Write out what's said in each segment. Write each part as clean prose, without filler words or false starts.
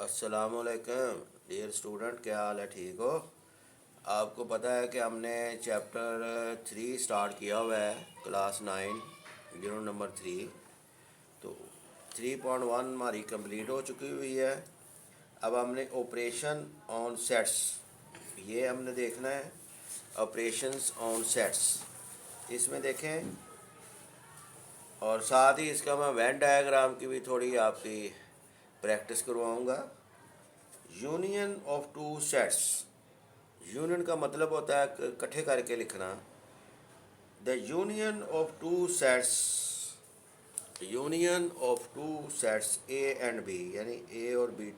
अस्सलामुअलैकुम dear student, क्या हाल है? ठीक हो? आपको पता है कि हमने चैप्टर 3 स्टार्ट किया हुआ है, क्लास 9 यूनिट नंबर 3। तो 3.1 हमारी कंप्लीट हो चुकी हुई है। अब हमने ऑपरेशन ऑन सेट्स, ये हमने देखना है। ऑपरेशंस ऑन सेट्स इसमें देखें, और साथ ही इसका मैं वेन डायग्राम की भी थोड़ी आपकी प्रैक्टिस करवाऊँगा। Union of two sets, union का मतलब होता है इकट्ठे करके लिखना। The union of two sets, union of two sets A and B, यानी ए और बी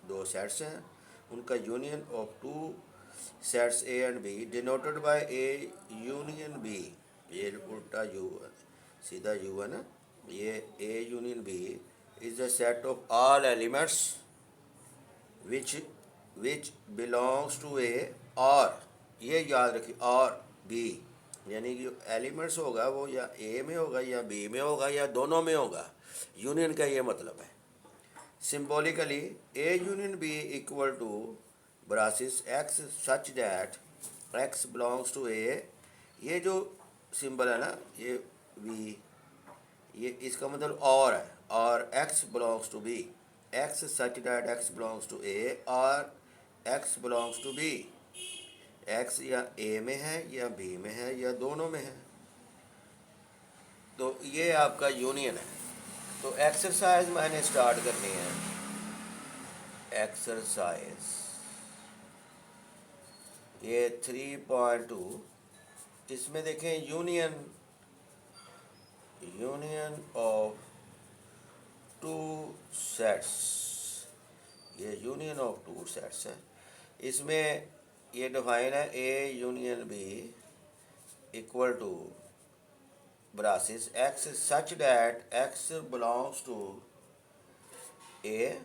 दो सेट्स हैं, उनका union of two sets A and B denoted by A union B. ये उल्टा यू है, सीधा यू है ना, ये A union B is the set of all elements which belongs to A, और ये याद रखिए, और बी, यानी कि जो एलिमेंट्स होगा वो या ए में होगा या बी में होगा या दोनों में होगा। यूनियन का ये मतलब है। Symbolically A union B equal to braces x such that x belongs to A. ये जो सिंबल है ना, ये बी, ये इसका मतलब और है, और x belongs to B, x such that x belongs to A और x belongs to B. X या ए में है या बी में है या दोनों में है, तो ये आपका यूनियन है। तो एक्सरसाइज मैंने स्टार्ट करनी है। एक्सरसाइज ये 3.2, इसमें देखें union, union of two sets, ये यूनियन ऑफ टू सेट्स है। इसमें ये डिफाइन है A union B equal to braces x such that x belongs to A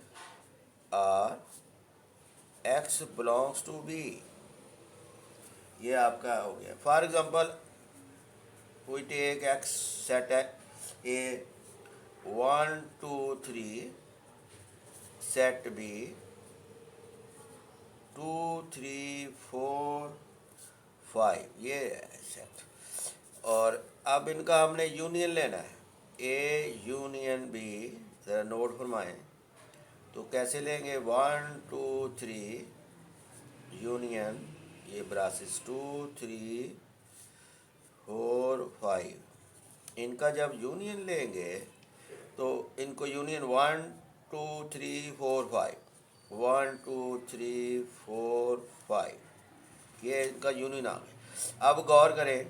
और एक्स बिलोंग्स टू बी। ये आपका हो गया। For example we take x set है ए 1 2 3, सेट बी 2 3 4 5, ये है सेट। और अब इनका हमने यूनियन लेना है, ए यूनियन बी, ज़रा नोट फरमाएं। तो कैसे लेंगे? 1 2 3 यूनियन, ये ब्रासिस 2 3 4 5। इनका जब यूनियन लेंगे तो इनको यूनियन 1 2 3 4 5, 1 2 3 4 5, ये इनका यूनियन आ गया। अब गौर करें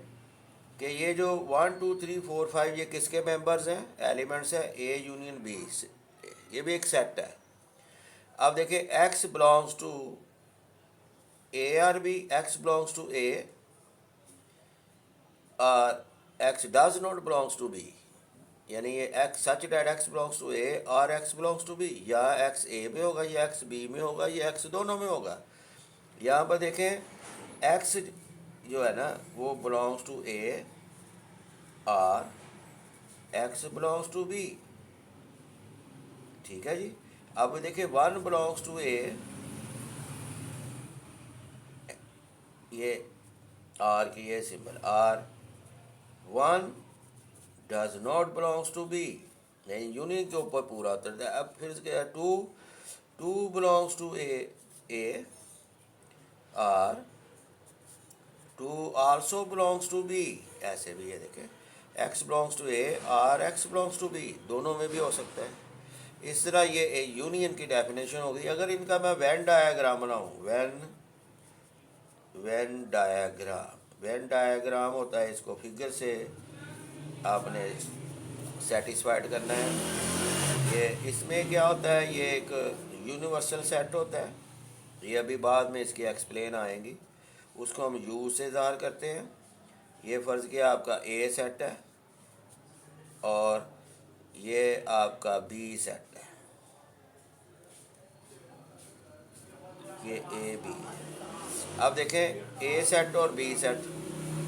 कि ये जो 1 2 3 4 5 ये किसके मेंबर्स हैं? एलिमेंट्स हैं ए यूनियन बी से, ये भी एक सेट है। अब देखिए एक्स बिलोंग्स टू ए और B, x belongs to A और x does not belongs to B, यानी ये x such that x belongs to A और एक्स बिलोंग्स टू बी, या एक्स ए में होगा या एक्स बी में होगा या एक्स दोनों में होगा। यहाँ पर देखें एक्स जो है ना वो बिलोंग्स टू ए और एक्स बिलोंग्स टू बी, ठीक है जी। अब देखिए 1 बिलोंग्स टू ए, ये आर की ये symbol R, 1 does not belongs to B, यानी यूनियन के ऊपर पूरा उतरता है। अब फिर इसके 2 बिलोंग्स टू ए और 2 आल्सो बिलोंग्स टू बी, ऐसे भी है देखें, एक्स बिलोंग्स टू ए और एक्स बिलोंग्स टू बी, दोनों में भी हो सकता है। इस तरह ये यूनियन की डेफिनेशन होगी। अगर इनका मैं वेन डायग्राम बनाऊँ, वेन डायग्राम, वेन डायग्राम होता है, इसको फिगर से आपने सेटिस्फाइड करना है। ये इसमें क्या होता है, ये एक यूनिवर्सल सेट होता है, ये अभी बाद में इसकी एक्सप्लेन आएंगी। उसको हम यू से ज़ाहिर करते हैं। ये फ़र्ज़ किया आपका ए सेट है और ये आपका बी सेट है, ये ए बी। अब देखें ए सेट और बी सेट,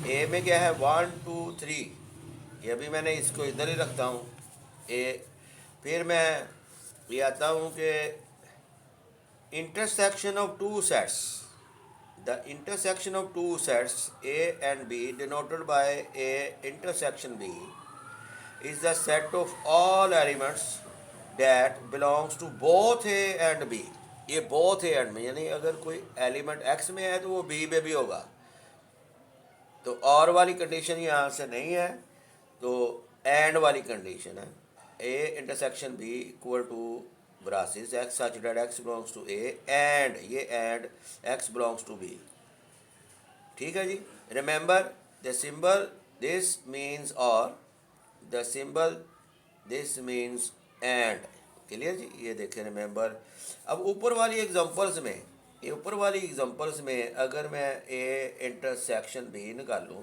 ए में क्या है 1 2 3, ये भी मैंने इसको इधर ही रखता हूँ ए। फिर मैं ये आता हूँ कि intersection of two sets. The intersection of two sets A and B denoted by A intersection B is the set of all elements that belongs to both A and B. ये both A and B यानी अगर कोई element X में है तो वो B में भी होगा. तो और वाली कंडीशन यहाँ से नहीं है, तो एंड वाली कंडीशन है. A intersection B equal to braces X such that X belongs to A and ये and X belongs to B. ठीक है जी. Remember the symbol this means और, the symbol this means and. Clear जी. ये देखें remember. अब ऊपर वाली एग्जांपल्स में, ये ऊपर वाली एग्जांपल्स में अगर मैं ए इंटरसेक्शन भी निकालूँ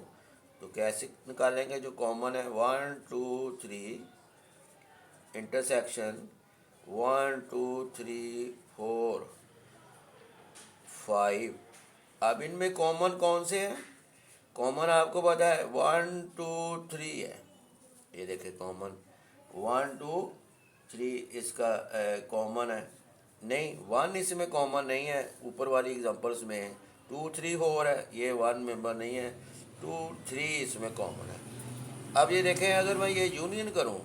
तो कैसे निकालेंगे? जो कॉमन है 1 2 3 इंटरसेक्शन 1 2 3 4 5. अब इनमें कॉमन कौन से हैं? कॉमन आपको पता है 1 2 3 है. ये देखिए कॉमन 1 2 3 इसका कॉमन है. नहीं 1 इसमें कॉमन नहीं है. ऊपर वाली एग्जांपल्स में 2 3 4 है, ये 1 मेंबर नहीं है. 2 3 इसमें कॉमन है. अब ये देखें अगर मैं ये यूनियन करूं,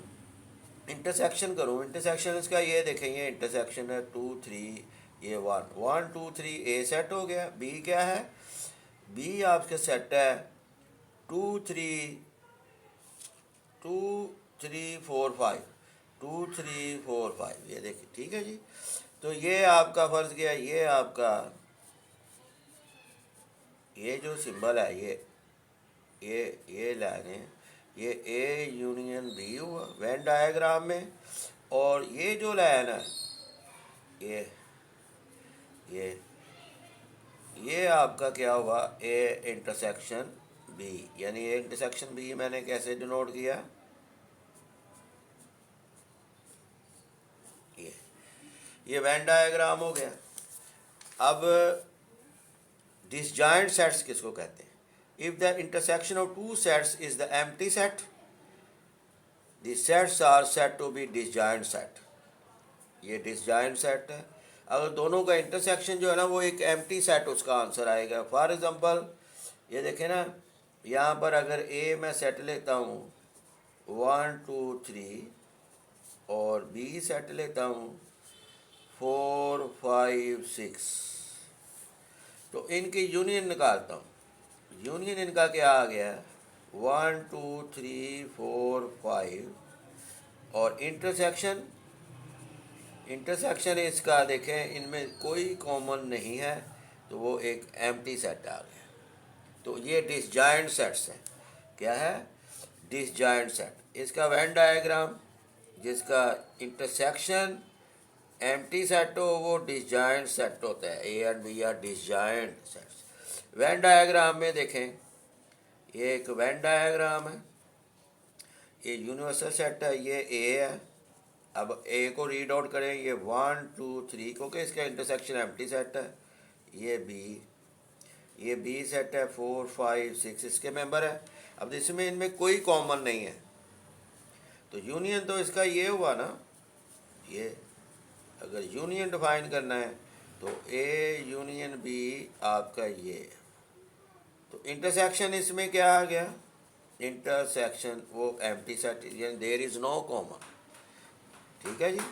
इंटरसेक्शन करूं, इंटरसेक्शन इसका ये देखें, ये इंटरसेक्शन है 2 3 ये 1 1 2 3 ए सेट हो गया. बी क्या है? बी आपके सेट है 2 3 4 5 2 3 4 5. ये देखिए. ठीक है जी. तो ये आपका फर्ज गया, ये आपका ये जो सिंबल है ये लाइन है, ये ए यूनियन बी हुआ वेन डायग्राम में. और ये जो लाइन है ये आपका क्या हुआ? A intersection B. यानी ए इंटरसेक्शन बी मैंने कैसे डिनोट किया? ये वेन डायग्राम हो गया. अब डिसजॉइंट सेट्स किसको कहते हैं? If the intersection of two sets is the empty set, the sets are set to be disjoint set. ये डिसजॉइंट सेट है. अगर दोनों का इंटरसेक्शन जो है ना वो एक एम्प्टी सेट, उसका आंसर आएगा. फॉर एग्जांपल ये देखें ना, यहाँ पर अगर ए मैं सेट लेता हूँ 1 2 3 और बी सेट लेता हूँ 4 5 6, तो इनकी यूनियन निकालता हूँ. यूनियन इनका क्या आ गया? 1 2 3 4 5 और इंटरसेक्शन इसका देखें, इनमें कोई कॉमन नहीं है, तो वो एक एम्प्टी सेट आ गया. तो ये डिसजॉइंट सेट्स हैं. क्या है? Disjoint set. इसका वेन डायग्राम जिसका इंटरसेक्शन एम्प्टी सेट हो वो डिसजॉइंट सेट होता है. A and B are disjoint sets. Venn diagram में देखें, ये एक वेन डायग्राम है, ये यूनिवर्सल सेट है, ये ए है. अब ए को रीड आउट करें, ये 1 2 3 क्योंकि इसका इंटरसेक्शन एम्प्टी सेट है. ये बी सेट है 4 5 6 इसके मेंबर है. अब इसमें इनमें कोई कॉमन नहीं है, तो यूनियन तो इसका ये हुआ ना. ये अगर यूनियन डिफाइन करना है तो ए यूनियन बी आपका ये. तो इंटरसेक्शन इसमें क्या आ गया? इंटरसेक्शन वो एम्प्टी सेट, यानी देयर इज़ नो कॉमन. ठीक है जी.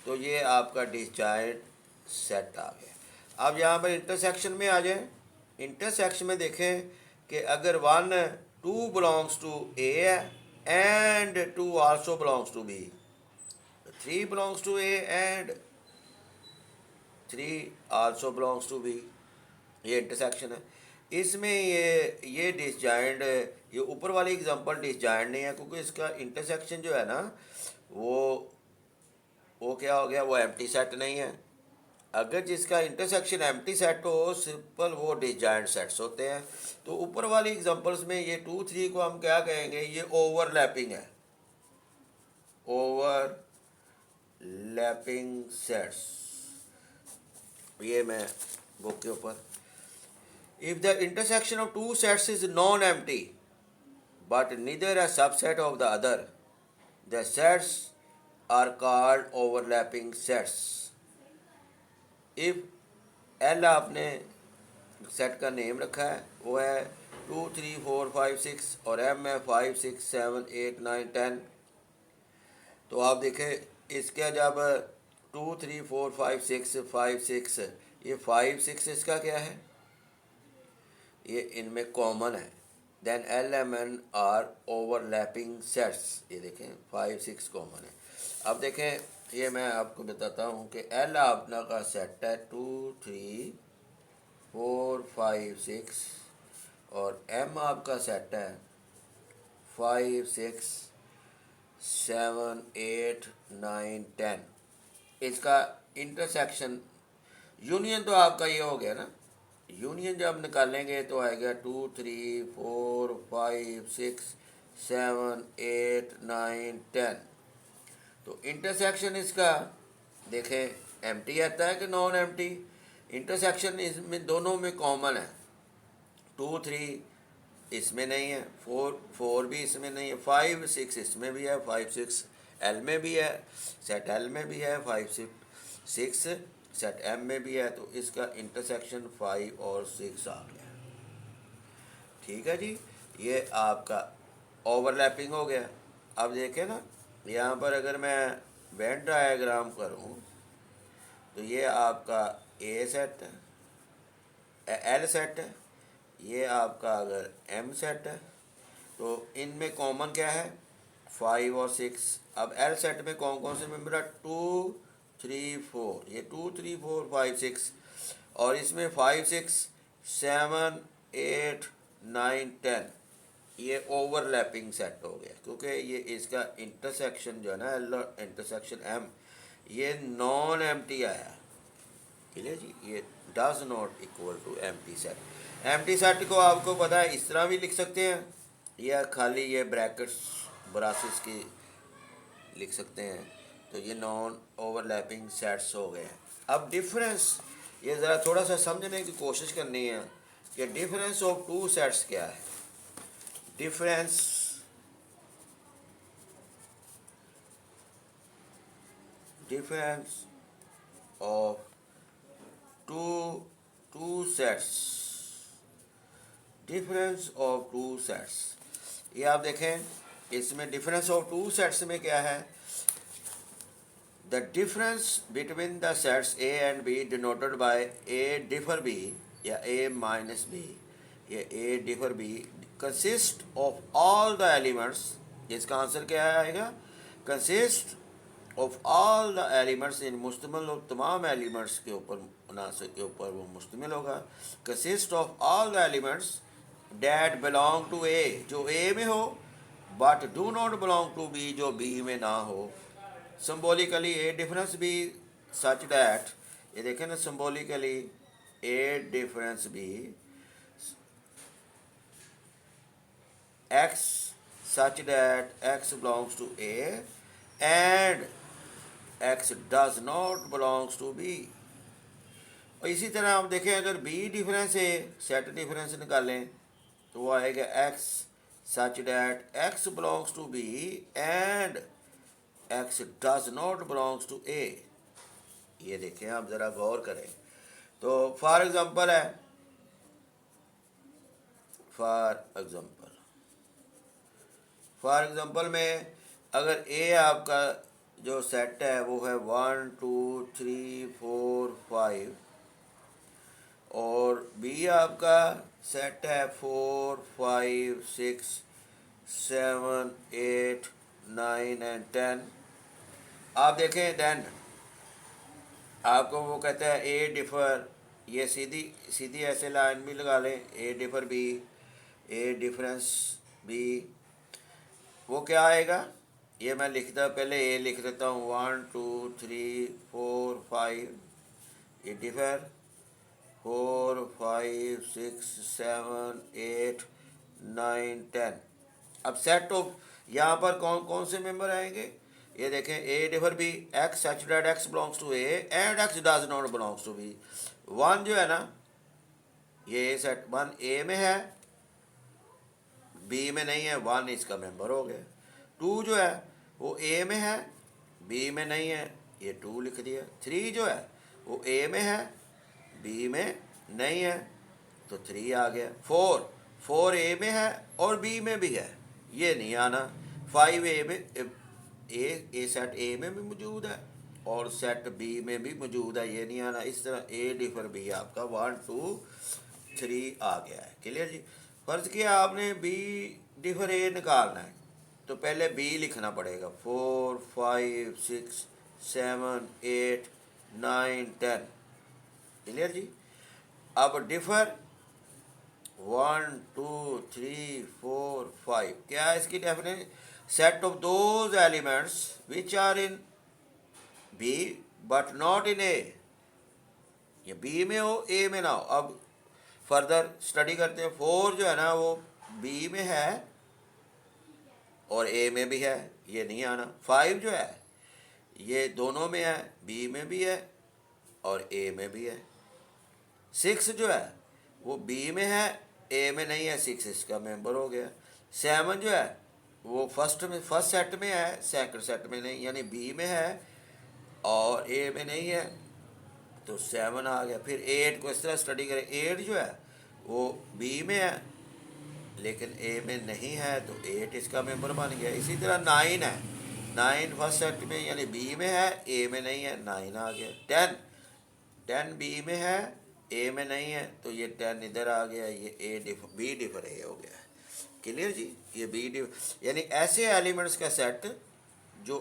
तो ये आपका डिसजॉइंट सेट आ गया. अब यहाँ पर इंटरसेक्शन में आ जाए. इंटरसेक्शन में देखें कि अगर 1 2 बिलोंग्स टू ए है and 2 also belongs to B, 3 belongs to A and 3 also belongs to B. ये इंटरसेक्शन है. इसमें ये डिसजॉइंट, ये ऊपर वाली एग्जांपल डिसजॉइंट नहीं है क्योंकि इसका इंटरसेक्शन जो है ना वो क्या हो गया? वो एम्प्टी सेट नहीं है. अगर जिसका इंटरसेक्शन एम्प्टी सेट हो सिंपल वो डिसजॉइंट सेट्स होते हैं. तो ऊपर वाली एग्जांपल्स में ये 2 3 को हम क्या कहेंगे? ये ओवरलैपिंग है. Overlapping sets. ये मैं बुक के ऊपर, if the intersection of two sets is non empty but neither a subset of the other, the sets are called overlapping sets. If L आपने सेट का नेम रखा है, वो है 2 3 4 5 6 और एम है 5 6 7 8 9 10। तो आप देखें इसके जब 2 3 4 5 6 5 6, ये 5 6 इसका क्या है, ये इनमें कॉमन है। Then L M N are overlapping sets, ये देखें 5 6 कॉमन है। अब देखें ये मैं आपको बताता हूँ कि एल आपना का सेट है 2 3 4 5 6 और एम आपका सेट है 5 6 7 8 9 10। इसका इंटरसेक्शन यूनियन तो आपका ये हो गया ना, यूनियन जब निकालेंगे तो आएगा 2 3 4 5 6 7 8 9 10। तो इंटरसेक्शन इसका देखें एम्प्टी आता है कि नॉन एम्प्टी। इंटरसेक्शन इसमें दोनों में कॉमन है। 2 3 इसमें नहीं है, 4 भी इसमें नहीं है, 5 6 इसमें भी है, 5 6 एल में भी है, सेट एल में भी है, 5 6 सेट एम में भी है। तो इसका इंटरसेक्शन 5 और 6 आ गया। ठीक है जी, ये आपका ओवरलैपिंग हो गया। अब देखें ना, यहाँ पर अगर मैं वेन डायग्राम करूँ तो ये आपका ए सेट है, एल सेट है, ये आपका अगर एम सेट है, तो इनमें कॉमन क्या है 5 और 6। अब एल सेट में कौन कौन से मेंबर है 2 3 4, ये 2 3 4 5 6 और इसमें 5 6 7 8 9 10, ये ओवरलैपिंग सेट हो गया क्योंकि ये इसका इंटरसेक्शन जो है ना एल इंटरसेक्शन एम, ये नॉन एम्प्टी आया। क्लियर जी, ये does not equal to empty set. Empty set को आपको पता है इस तरह भी लिख सकते हैं या खाली ये ब्रैकेट्स ब्रासिस की लिख सकते हैं। तो ये नॉन ओवरलैपिंग सेट्स हो गए हैं। अब डिफरेंस, ये ज़रा थोड़ा सा समझने की कोशिश करनी है कि डिफरेंस ऑफ टू सेट्स क्या है। Difference of two sets, difference of two sets, ये आप देखें इसमें डिफरेंस ऑफ टू सेट्स में क्या है, the difference between the sets A and B denoted by A differ B या ए माइनस बी, ये A differ B consist of all the elements. इसका आंसर क्या आएगा, consist of all the elements in, मुश्तमिल और तमाम elements के ऊपर, अनासर के ऊपर वो मुश्तमिल होगा। Consist of all the elements that belong to A, जो ए में हो, but do not belong to B, जो बी में ना हो। Symbolically A difference B such that, ये देखें ना symbolically A difference B x such that x belongs to A and x does not belongs to B। और इसी तरह आप देखें अगर B डिफरेंस है, सेट डिफरेंस निकालें तो वो आएगा x such that x belongs to B and x does not belongs to A। ये देखें आप ज़रा गौर करें। तो फॉर एग्जांपल है, फॉर एग्जांपल में अगर ए आपका जो सेट है वो है 1 2 3 4 5 और बी आपका सेट है 4 5 6 7 8 9 एंड 10। आप देखें देन आपको वो कहता है ए डिफर, ये सीधी सीधी ऐसे लाइन भी लगा लें, ए डिफर बी, ए डिफरेंस बी, वो क्या आएगा, ये मैं लिखता पहले ए लिख देता हूँ 1 2 3 4 5, ये डिफर 4 5 6 7 8 9 10। अब सेट ऑफ यहाँ पर कौन कौन से मेंबर आएंगे, ये देखें A differ B x such that x belongs to A and x does not belongs to B. 1 जो है ना ये सेट 1 ए में है, बी में नहीं है, 1 इसका मेंबर हो गया। 2 जो है वो ए में है, बी में नहीं है, ये 2 लिख दिया। 3 जो है वो ए में है, बी में नहीं है, तो 3 आ गया। 4 ए में है और बी में भी है, ये नहीं आना। 5 ए में, ए सेट ए में भी मौजूद है और सेट बी में भी मौजूद है, ये नहीं आना। इस तरह ए डिफर बी आपका 1 2 3 आ गया है। क्लियर जी। फर्ज किया आपने बी डिफर ए निकालना है, तो पहले बी लिखना पड़ेगा। 4 5 6 7 8 9 10। क्लियर जी। अब डिफर 1 2 3 4 5, क्या है इसकी definition? Set of those elements which are in B but not in A. ये बी में हो, ए में ना हो। अब फर्दर स्टडी करते हैं। 4 जो है ना वो बी में है और ए में भी है, ये नहीं आना। 5 जो है ये दोनों में है, बी में भी है और ए में भी है। 6 जो है वो बी में है, ए में नहीं है, 6 इसका मेंबर हो गया। 7 जो है वो फर्स्ट सेट में है, सेकंड सेट में नहीं, यानी बी में है और ए में नहीं है, तो 7 आ गया। फिर 8 को इस तरह स्टडी करें। 8 जो है वो बी में है लेकिन ए में नहीं है, तो 8 इसका मेंबर बन गया। इसी तरह 9 है, 9 फर्स्ट सेट में यानी बी में है, ए में नहीं है, 9 आ गया। 10 बी में है, ए में नहीं है, तो ये 10 इधर आ गया, ये बी डिफर ए हो गया। क्लियर जी। ये बी डिफर यानी ऐसे एलिमेंट्स का सेट जो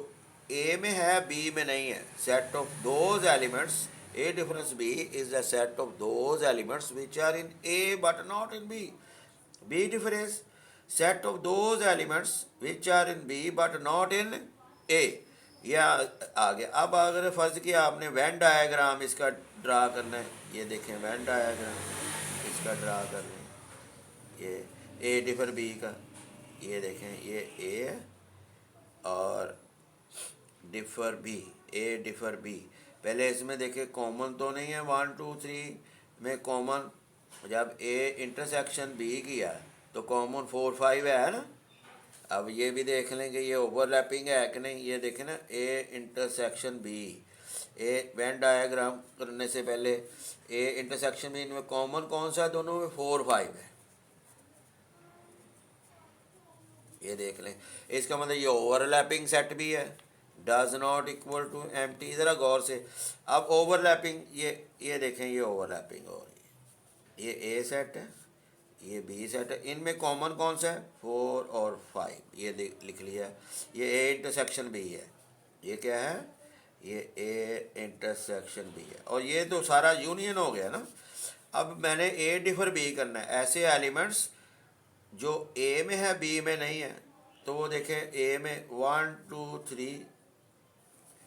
ए में है, बी में नहीं है। Set of those elements, A difference B is the set of those elements which are in A but not in B. B difference set of those elements which are in B but not in A. यह आ गया। अब अगर फर्ज किया आपने when diagram इसका draw करना है, ये देखें वेन डायग्राम इसका ड्रा करना है, ये ए डिफर बी का, ये देखें ये ए है और डिफर बी, ए डिफर बी। पहले इसमें देखें कॉमन तो नहीं है, 1 2 3 में कॉमन, जब ए इंटरसेक्शन बी किया तो कॉमन 4 5 है ना। अब ये भी देख लेंगे ये ओवरलैपिंग है कि नहीं। ये देखें ना, A intersection B, a Venn diagram करने से पहले ए इंटरसेक्शन में इनमें कॉमन कौन सा है? दोनों में 4 5 है, ये देख लें। इसका मतलब ये ओवरलैपिंग सेट भी है, does not equal to empty. ज़रा गौर से। अब ओवरलैपिंग, ये देखें ये ओवरलैपिंग हो रही है। ये ए सेट है, ये बी सेट है, इनमें कॉमन कौन सा है? 4 और 5, ये लिख लिया। ये ए इंटरसेक्शन बी है, ये क्या है? ये ए इंटरसेक्शन बी है, और ये तो सारा यूनियन हो गया ना। अब मैंने ए डिफर बी करना है। ऐसे एलिमेंट्स जो ए में है, बी में नहीं है, तो वो देखें ए में 1 2 3,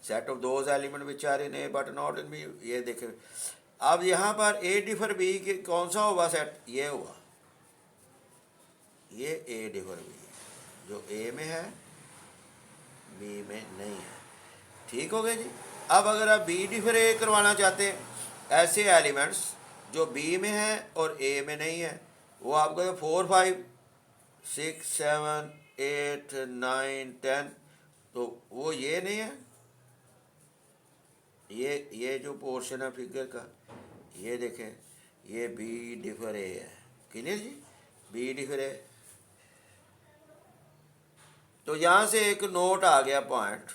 set of those element which are in A but not in B, ये देखें। अब यहाँ पर ए डिफर बी के कौन सा हुआ सेट? ये हुआ, ये ए डिफर बी जो ए में है, बी में नहीं है। ठीक हो गया जी। अब अगर आप बी डिफर ए करवाना चाहते हैं, ऐसे एलिमेंट्स जो बी में है और ए में नहीं है, वो आपको 4 5 6 7 8 9 10, तो वो ये नहीं है। ये जो पोर्शन है फिगर का, ये देखें, ये बी डिफर ए है। क्लियर जी। B differ A. तो यहाँ से एक नोट आ गया पॉइंट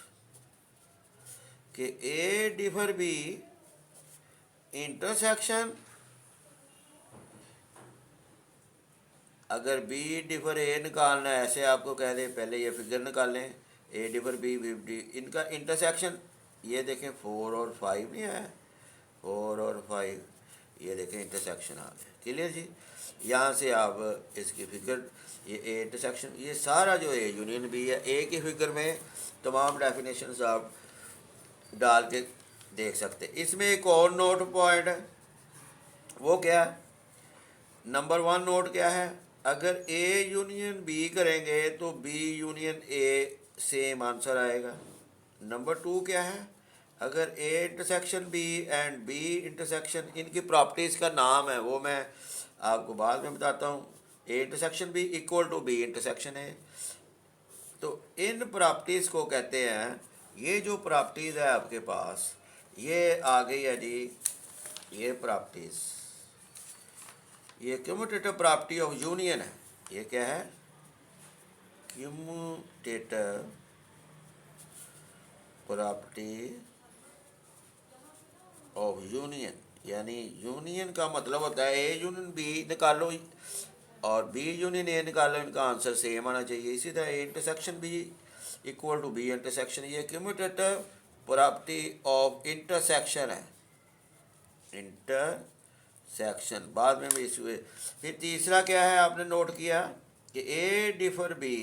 कि ए डिफर बी इंटरसेक्शन, अगर बी डिफर ए निकालना है, ऐसे आपको कह दें पहले ये फिगर निकालें, ए डिफर बी, इनका इंटरसेक्शन, ये देखें 4 और 5 नहीं है, 4 और 5, ये देखें इंटरसेक्शन आ गया। क्लियर जी। यहाँ से आप इसकी फिगर, ये ए इंटरसेक्शन, ये सारा जो ए यूनियन बी है, ए की फिगर में तमाम डेफिनेशंस आप डाल के देख सकते। इसमें एक और नोट पॉइंट है, वो क्या है? नंबर 1 नोट क्या है? अगर ए यूनियन बी करेंगे तो B union A same answer आएगा। नंबर 2 क्या है? अगर A intersection B and B intersection, इनकी प्रॉपर्टीज़ का नाम है, वो मैं आपको बाद में बताता हूँ। A intersection B equal to B intersection है। तो इन प्रॉपर्टीज़ को कहते हैं, ये जो प्रॉपर्टीज़ है आपके पास, ये आ गई है जी, ये प्रॉपर्टीज, ये क्यूमुटेटिव प्रॉपर्टी ऑफ यूनियन है। ये क्या है? क्यूमुटेटिव प्रॉपर्टी ऑफ यूनियन, यानी यूनियन का मतलब होता है ए यूनियन बी निकालो और बी यूनियन ए निकालो, इनका आंसर सेम आना चाहिए। इसी तरह A intersection B equal to B intersection, ये क्यूमुटेटिव प्रॉपर्टी ऑफ इंटरसेक्शन है, इंटरसेक्शन बाद में भी इशू। फिर तीसरा क्या है, आपने नोट किया कि ए डिफर बी,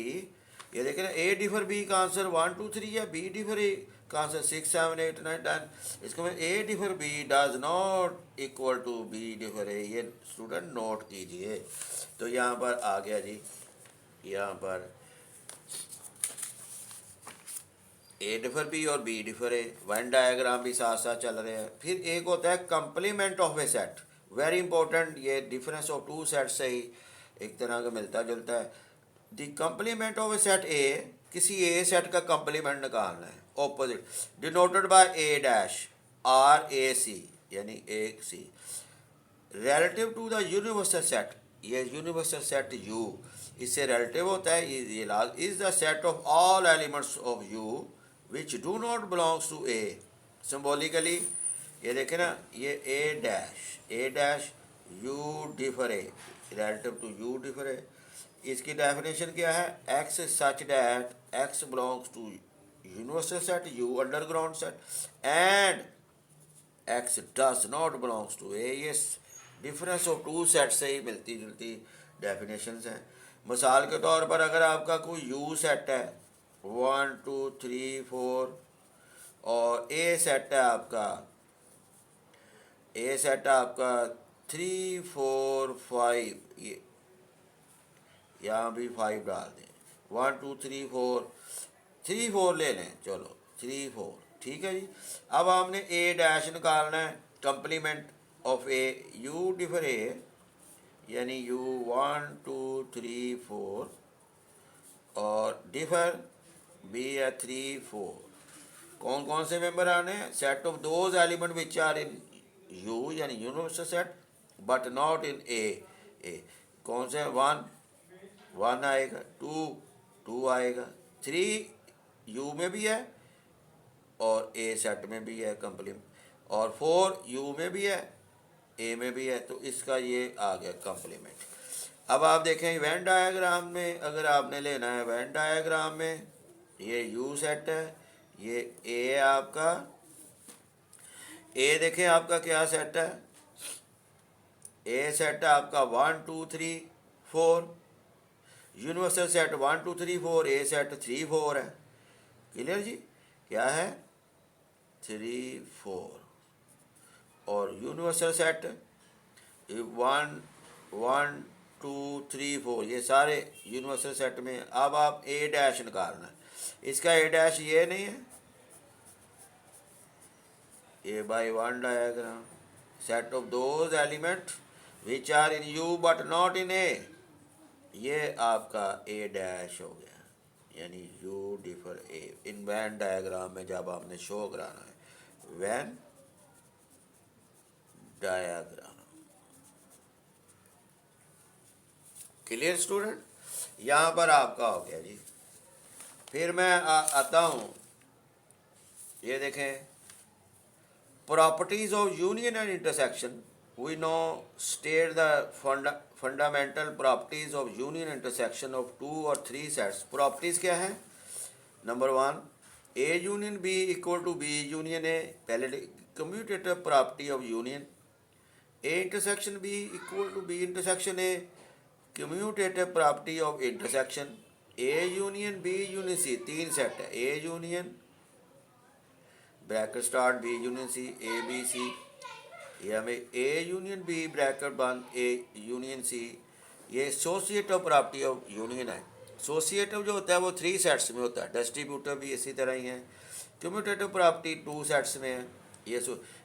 ये देखें ना, ए डिफर बी का आंसर 1 2 3 है, बी डिफर ए का आंसर 6 7 8 9 10। इसको मैं A differ B does not equal to B differ A, ये स्टूडेंट नोट कीजिए। तो यहाँ पर आ गया जी, यहाँ पर ए डिफर बी और बी डिफर ए, वन डायग्राम भी साथ साथ चल रहे हैं। फिर एक होता है complement of a set, very important, ये डिफरेंस ऑफ टू सेट से ही एक तरह का मिलता जुलता है। The complement of a set A, किसी ए सेट का कंप्लीमेंट निकालना है, opposite denoted by A dash or A C, यानी A C relative to the universal set, ये यूनिवर्सल सेट यू इससे रिलेटिव होता है, ये लाल is the set of all elements of you which do not belongs to A. Symbolically ये देखें ना, ये A dash U differ A, relative to U differ A. इसकी डेफिनेशन क्या है? X such that x belongs to universal set U underground set and x does not belongs to A. ये difference of two set से ही मिलती जुलती definitions हैं। मिसाल के तौर पर अगर आपका कोई यू सेट है 1 2 3 4 और ए सेट है आपका, ए सेट है आपका 3 4 5, ये यहाँ भी 5 डाल दें, 1 2 3 4 3 4 ले लें, चलो 3 4 ठीक है जी। अब हमने ए डैश निकालना है, complement of A U differ A, यानी यू 1 2 3 4 और डिफर बी है 3 4। कौन कौन से मेंबर आने हैं? Set of those element which are in U, यानी universal set but not in A. कौन से? 1 आएगा, 2 आएगा, 3 यू में भी है और ए सेट में भी है कंप्लीमेंट, और 4 यू में भी है ए में भी है, तो इसका ये आ गया कंप्लीमेंट। अब आप देखें वेन डायग्राम में, अगर आपने लेना है वेन डायग्राम में, ये यू सेट है, ये ए है आपका, ए देखें आपका क्या सेट है, ए सेट है आपका 1 2 3 4, यूनिवर्सल सेट 1 2 3 4, ए सेट 3 4 है। क्लियर जी? क्या है? 3 4 और यूनिवर्सल सेट 1 1 2 3 4, ये सारे यूनिवर्सल सेट में। अब आप ए डैश निकालना है, इसका ए डैश ये नहीं है, A by 1 diagram, set of those element which are in U but not in A, ये आपका ए डैश हो गया, यानी U differ A in Venn diagram में जब आपने शो कराना है, वैन डायग्राम। Clear student? यहाँ पर आपका हो गया जी। फिर मैं आता हूँ, ये देखें properties of union and intersection. We know state the fundamental properties of union intersection of 2 और 3 सेट्स। प्रॉपर्टीज क्या है? Number 1 A union B equal to B union A, पहले commutative property of union. A intersection B equal to B intersection A, commutative property of intersection. A union B union C, 3 set है, A union bracket start B union C, A B C, ये हमें ए union B bracket बंद ए union C, ये associative property of union है। Associative जो होता है वो 3 सेट्स में होता है, डिस्ट्रीब्यूटिव भी इसी तरह ही है। कम्यूटेटिव प्रॉपर्टी 2 सेट्स में है, ये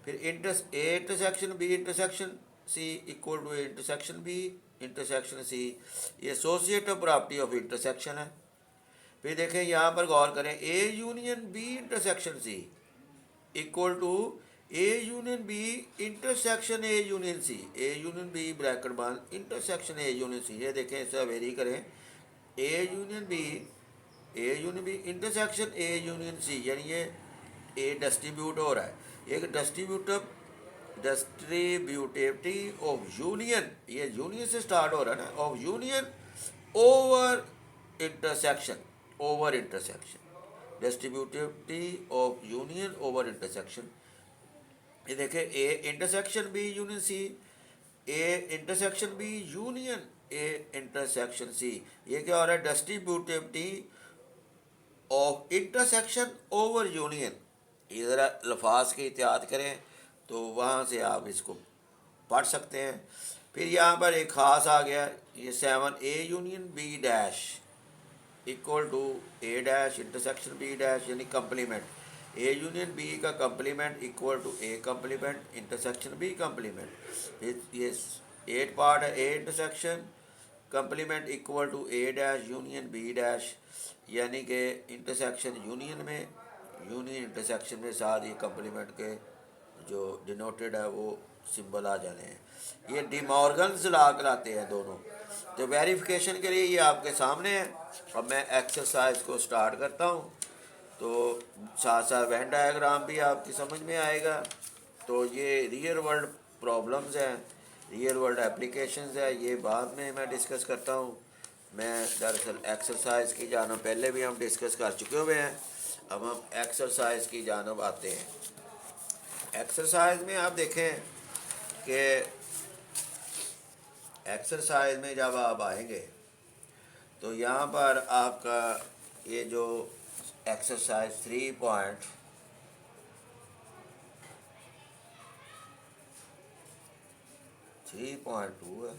फिर A intersection B intersection C equal to A intersection B intersection C, ये एसोसिएटिव प्रॉपर्टी ऑफ इंटरसेक्शन है। फिर देखें यहाँ पर गौर करें, A union B intersection C equal to A union B intersection A union C, A union B bracket बंद intersection A union C. ये देखें, इसे वेरी करें, A union B, A union B intersection A union C, यानी ये A distribute हो रहा है। एक डिस्ट्रीब्यूटिविटी ऑफ यूनियन, ये यूनियन से स्टार्ट हो रहा है ना, of union over intersection, over intersection, distributivity of union over intersection. ये देखें, A intersection B union C, A intersection B union A intersection C. ये क्या हो रहा है, distributivity of intersection over union. ये ज़रा लफाज की एहतियात करें तो वहाँ से आप इसको पढ़ सकते हैं। फिर यहाँ पर एक ख़ास आ गया, ये 7 A union B dash equal to A dash intersection B dash, यानी कंप्लीमेंट। ए यूनियन बी का complement equal to A complement intersection B complement. ये 8 पार्ट है, A intersection complement equal to A dash union B dash, यानी कि intersection union में, union intersection में, साथ ये कंप्लीमेंट के जो डिनोटेड है वो सिंबल आ जाने हैं। ये डी मॉर्गन्स लॉ कराते हैं दोनों। तो वेरिफिकेशन के लिए ये आपके सामने है। अब मैं एक्सरसाइज को स्टार्ट करता हूँ, तो साथ साथ वेन डायग्राम भी आपकी समझ में आएगा। तो ये रियल वर्ल्ड प्रॉब्लम्स हैं, रियल वर्ल्ड एप्लीकेशंस है, ये बाद में मैं डिस्कस करता हूँ। मैं दरअसल एक्सरसाइज की जानब पहले भी हम डिस्कस कर चुके हुए हैं, अब हम एक्सरसाइज की जानब आते हैं। एक्सरसाइज में आप देखें कि एक्सरसाइज में जब आप आएंगे तो यहाँ पर आपका ये जो एक्सरसाइज 3.2 है,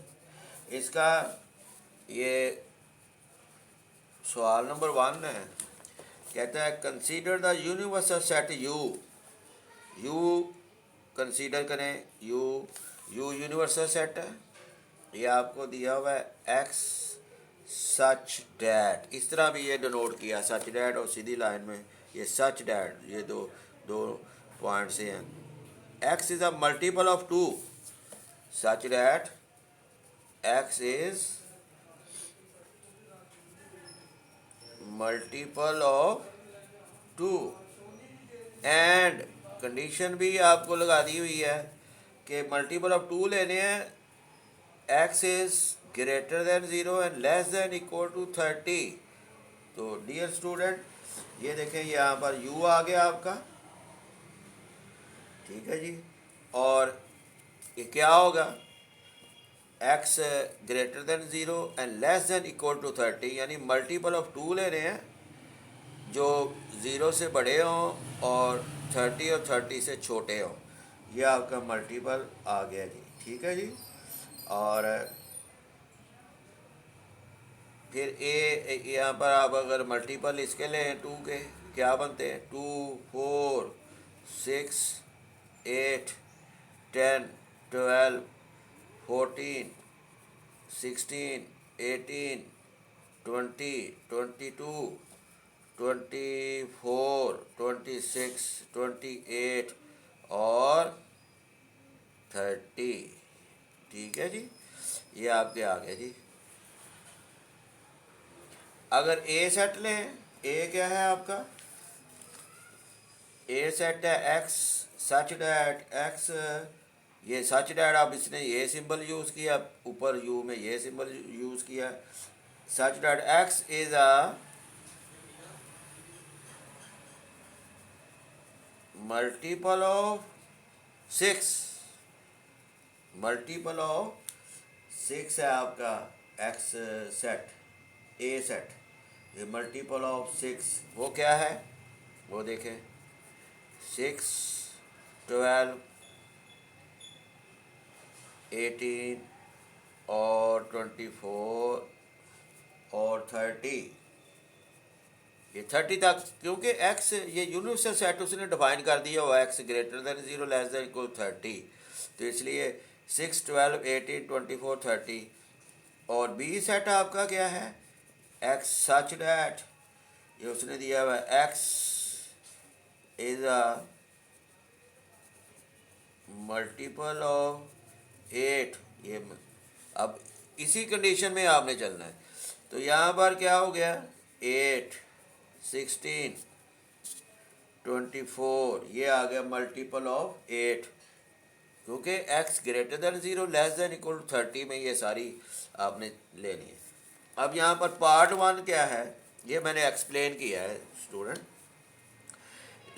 इसका ये सवाल नंबर 1 है। कहता है consider the universal set you, you consider करें, यू यूनिवर्सल सेट है। ये आपको दिया हुआ है एक्स सच डैट, इस तरह भी ये डिनोट किया, सच डैट, और सीधी लाइन में ये सच डैट, ये दो पॉइंट से हैं। X is a multiple of 2, such that x is multiple of 2, and condition भी आपको लगा दी हुई है कि मल्टीपल ऑफ 2 लेने हैं, x is greater than 0 and less than equal to 30। तो डियर स्टूडेंट, ये देखें यहाँ पर u आ गया आपका, ठीक है जी। और ये क्या होगा, x greater than 0 and less than equal to 30, यानी मल्टीपल ऑफ 2 ले रहे हैं जो 0 से बड़े हों और 30 और 30 से छोटे हों। ये आपका मल्टीपल आ गया जी, ठीक है जी। और फिर ए यहाँ पर आप अगर मल्टीपल इसके लें 2 के, क्या बनते हैं, 2 4 6 8 10 12 14 16 18 20 22 24 26 28 और 30, ठीक है जी। ये आपके आ गए जी। अगर ए सेट लें, ए क्या है आपका, ए सेट है एक्स सच डैट एक्स, ये सच डैट, आप इसने ये सिंबल यूज़ किया, ऊपर यू में ये सिंबल यूज़ किया, सच that x is a multiple of 6, multiple of 6 है आपका एक्स सेट, ए सेट, ये मल्टीपल ऑफ 6 वो क्या है, वो देखें, 6 12 18 और 24 और 30, ये 30 तक, क्योंकि एक्स ये यूनिवर्सल सेट उसने डिफाइन कर दिया हुआ, x greater than 0 less than equal 30, तो इसलिए 6 12 18 24 30। और बी सेट आपका क्या है, एक्स सच डैट, ये उसने दिया हुआ x is a multiple of 8, ये अब इसी कंडीशन में आपने चलना है। तो यहाँ पर क्या हो गया, 8, 16, 24, ये आ गया मल्टीपल ऑफ 8, क्योंकि x greater than 0 less than equal to 30 में ये सारी आपने लेनी है। अब यहाँ पर पार्ट 1 क्या है, ये मैंने एक्सप्लेन किया है student.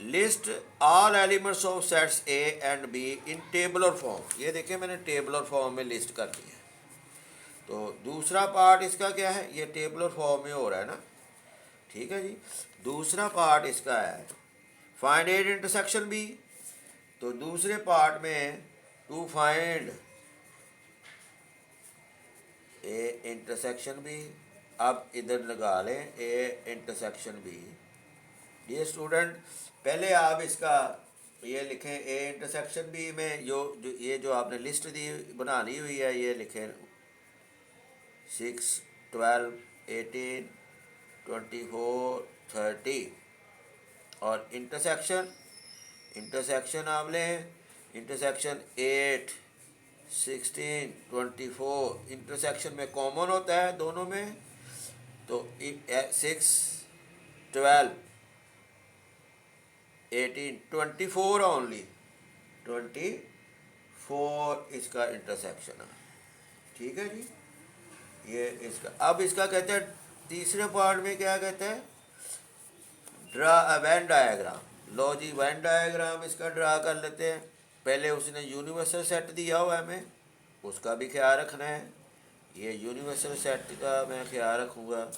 List all elements of sets A and be in tabular form, ये देखिए मैंने टेबलर फॉर्म में लिस्ट कर दिया है। तो दूसरा पार्ट इसका क्या है, ये टेबलर फॉर्म में हो रहा है ना, ठीक है जी। दूसरा पार्ट इसका है फाइंड ए इंटरसेक्शन बी, तो दूसरे पार्ट में to find A intersection B, अब इधर लगा लें ए इंटरसेक्शन बी। ये स्टूडेंट पहले आप इसका ये लिखें ए इंटरसेक्शन बी में ये जो आपने लिस्ट दी बनानी हुई है, ये लिखें 6, 12, 18, 24, 30, और इंटरसेक्शन आप लें, इंटरसेक्शन 8, 16, 24, इंटरसेक्शन में कॉमन होता है दोनों में, तो 6, 12, 18, 24 ओनली, 24 इसका इंटरसेक्शन है, ठीक है जी। ये इसका, अब इसका कहते हैं तीसरे पार्ट में क्या कहते हैं, ड्रा अ वेन डायग्राम। लो जी, वेन डायग्राम इसका ड्रा कर लेते हैं। पहले उसने यूनिवर्सल सेट दिया हुआ है हमें, उसका भी ख्याल रखना है। ये यूनिवर्सल सेट का मैं ख्याल रखूँगा,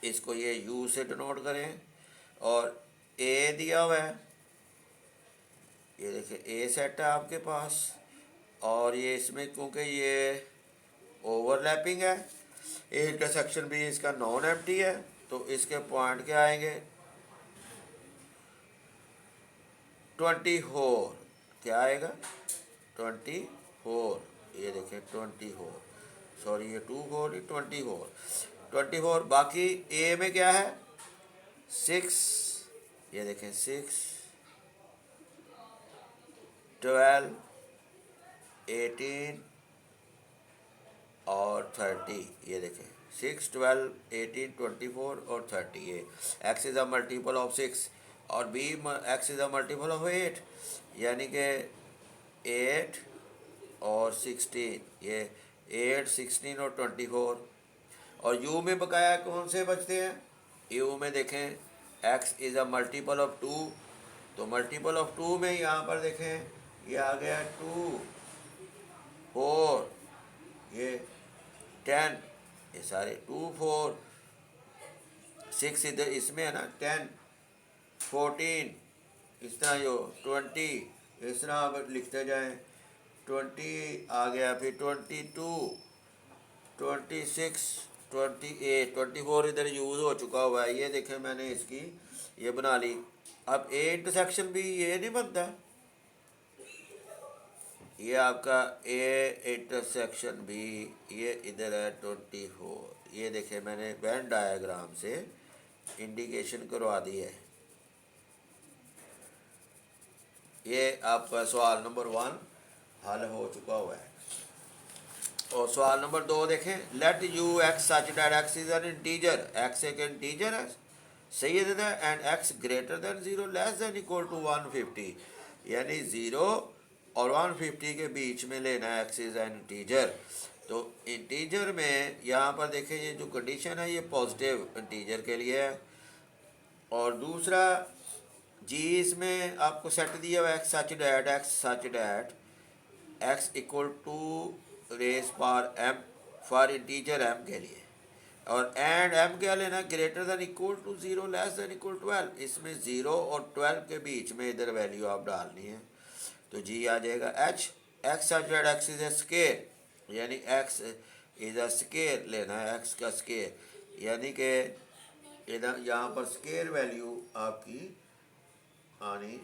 इसको ये यू से डिनोट करें, और ए दिया हुआ है, ये देखिए ए सेट है आपके पास, और ये इसमें क्योंकि ये ओवरलैपिंग है, ए इंटरसेक्शन भी इसका नॉन एम्प्टी है, तो इसके पॉइंट क्या आएंगे, 24, क्या आएगा 24, ये देखें 24, सॉरी ये 24, 24, बाकी ए में क्या है 6, ये देखें 6, 12, 18 और 30, ये देखें 6, 12, 18, 24 और 30, ये x is a multiple of 6 और b x is a multiple of 8, यानी कि 8 और 16, ये 8, 16 और 24, और u में बकाया कौन से बचते हैं, u में देखें x is a multiple of 2, तो मल्टीपल ऑफ 2 में यहाँ पर देखें ये आ गया 2, 4, ये 10, ये सारे 2, 4, 6 इधर इसमें है ना, 10, 14, इस तरह जो 20, इस तरह आप लिखते जाएं, 20 आ गया, फिर 22, 26, 28, 24 इधर यूज़ हो चुका हुआ है, ये देखें मैंने इसकी ये बना ली। अब ए इंटरसेक्शन भी ये नहीं बनता, ये आपका ए इंटरसेक्शन भी ये इधर है 24, ये देखें मैंने वेन डायग्राम से इंडिकेशन करवा दी है। ये आपका सवाल नंबर 1 हल हो चुका हुआ है। और सवाल नंबर 2 देखें, let U X such that X is an integer, X एक इंटीजर है, सही है दादा, and X greater than 0 less than equal to 150, यानी 0 और 150 के बीच में लेना है, एक्स इज एन इंटीजर। तो इंटीजर में यहाँ पर देखें ये जो कंडीशन है ये पॉजिटिव इंटीजर के लिए है, और दूसरा जी इसमें आपको सेट दिया हुआ है x such that X equal to raise power M for integer M के लिए, और एंड एम क्या लेना, greater than equal to 0 less than equal to 12, इसमें 0 और 12 के बीच में इधर वैल्यू आप डालनी है, तो जी आ जाएगा H, x such that X is a square, यानी एक्स इज अ स्केयर लेना है, एक्स का स्केयर, यानी कि इधर यहाँ पर स्केयर वैल्यू आपकी आनी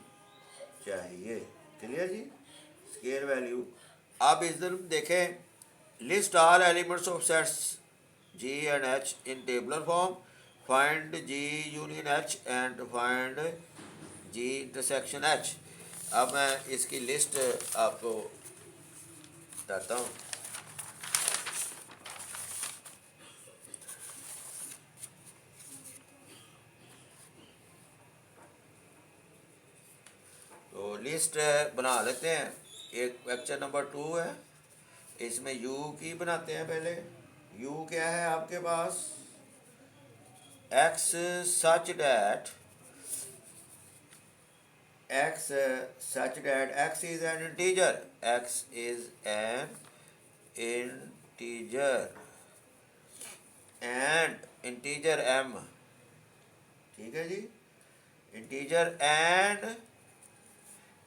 चाहिए, क्लियर जी, स्केयर वैल्यू। अब इधर देखें, list all elements of sets G and H in tabular form, find G union H and find G intersection H. अब मैं इसकी लिस्ट आपको बताता हूँ। तो लिस्ट बना लेते हैं। एक क्वेश्चन नंबर 2 है, इसमें यू की बनाते हैं पहले। यू क्या है आपके पास? X such that x such that x is an integer, x is an integer and integer m, ठीक है जी। इंटीजर एंड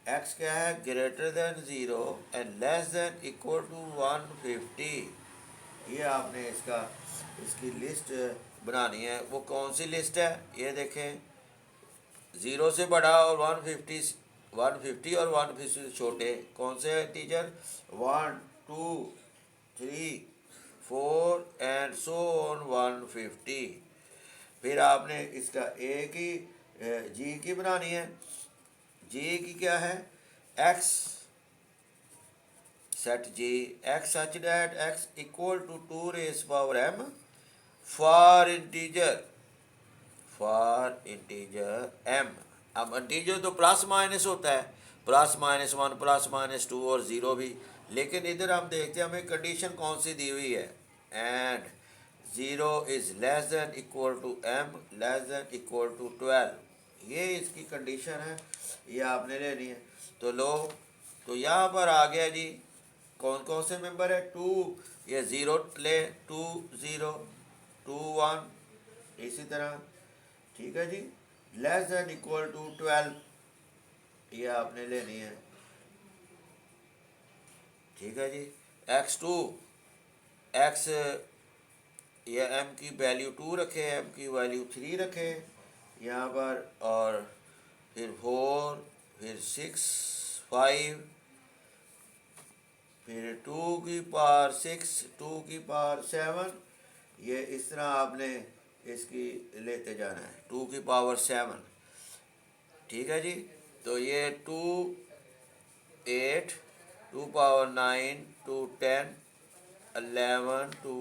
x क्या है? Greater than 0 and less than equal to 150। ये आपने इसकी लिस्ट बनानी है। वो कौन सी लिस्ट है ये देखें। 0 से बड़ा और 150 और 150 से छोटे कौन से इंटीजर? 1 2 3 4 and so on 150। फिर आपने इसका ए की जी की बनानी है। जी की क्या है? X set G X such that X equal to 2 raise power m for integer m। अब इंटीजर तो प्लस माइनस होता है, +(1) +(2) और 0 भी। लेकिन इधर हम देखते हैं हमें कंडीशन कौन सी दी हुई है। And 0 is less than equal to m less than equal to 12। ये इसकी कंडीशन है, ये आपने लेनी है। तो लो, तो यहाँ पर आ गया जी कौन कौन से मेंबर है। 2 ये 0 ले, 2 0 2 1 इसी तरह, ठीक है जी। लेस देन इक्वल टू 12 ये आपने लेनी है, ठीक है जी। x2 x ये m की वैल्यू 2 रखे, m की वैल्यू 3 रखे यहाँ पर, और फिर 4 फिर 6 5 फिर 2 की पावर 6 2 की पावर 7। ये इस तरह आपने इसकी लेते जाना है 2 की पावर 7, ठीक है जी। तो ये 2 8 2 पावर 9 2 10 11 2